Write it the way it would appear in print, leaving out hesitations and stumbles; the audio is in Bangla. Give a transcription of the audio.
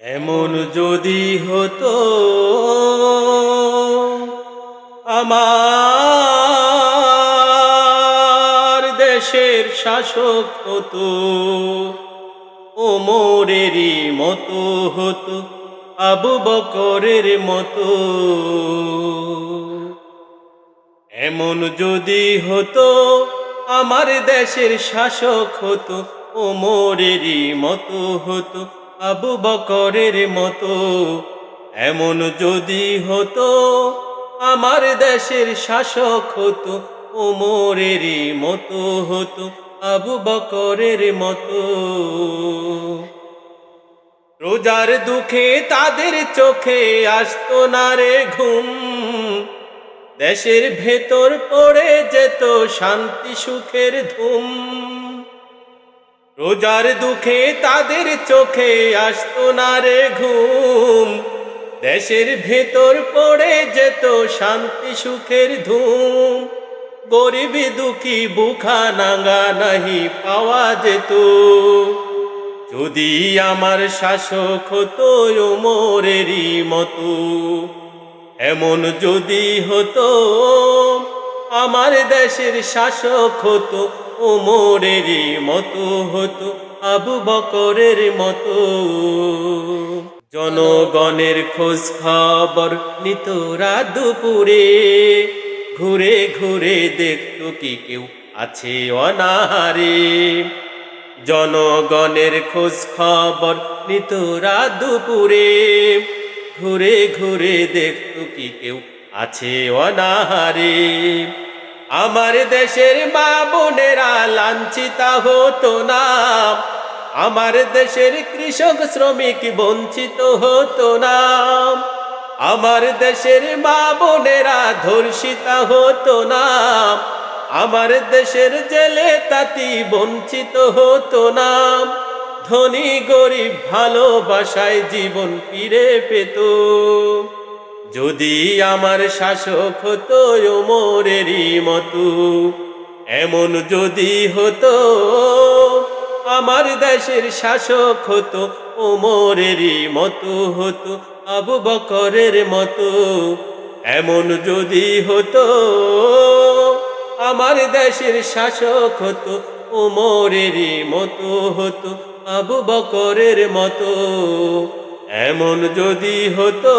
এমন যদি হতো আমার দেশের শাসক হতো, ওমরেরই মতো হতো, আবু বকরের মতো। এমন যদি হতো আমার দেশের শাসক হতো, ওমরেরই মতো হতো, আবু বকরের মতো। এমন যদি হতো আমার দেশের শাসক হতো, ওমরেরই মতো হতো, আবু বকরের মতো। রোজার দুঃখে তাদের চোখে আসতো না রে ঘুম, দেশের ভেতর পড়ে যেত শান্তি সুখের ধুম। রোজার দুঃখে তাদের চোখে আসতো না রে ঘুম, দেশের ভেতর পড়ে যেত শান্তি সুখের ধুম। গরিবি দুঃখী বুখা নাঙ্গা নাহি পাওয়া যেত, যদি আমার শাসক হতো ওমরেরই মতো। এমন যদি হতো আমার দেশের শাসক হতো, ওমরেরই মতো হতো, আবু বকরের মতো। জনগণের খোঁজ খবর নিত রাত দুপুরে, ঘুরে ঘুরে দেখতো কি কেউ আছে অনাহারে। জনগণের খোঁজ খবর নিত রাত দুপুরে, ঘুরে ঘুরে দেখতো কি কেউ আছে অনাহারে। আমার দেশের মা বোনেরা লাঞ্ছিতা হতো না, আমার দেশের কৃষক শ্রমিক বঞ্চিত হতো না। আমার দেশের মা বোনেরা ধর্ষিতা হতো না, আমার দেশের জেলে তাঁতি বঞ্চিত হতো না। ধনী গরিব ভালোবাসায় জীবন ফিরে পেত, যদি আমার শাসক হতো ওমরেরই মতো। এমন যদি হতো আমার দেশের শাসক হতো, ওমরেরই মতো হতো, আবু বকরের মতো। এমন যদি হতো আমার দেশের শাসক হতো, ওমরেরই মতো হতো, আবু বকরের মতো। এমন যদি হতো।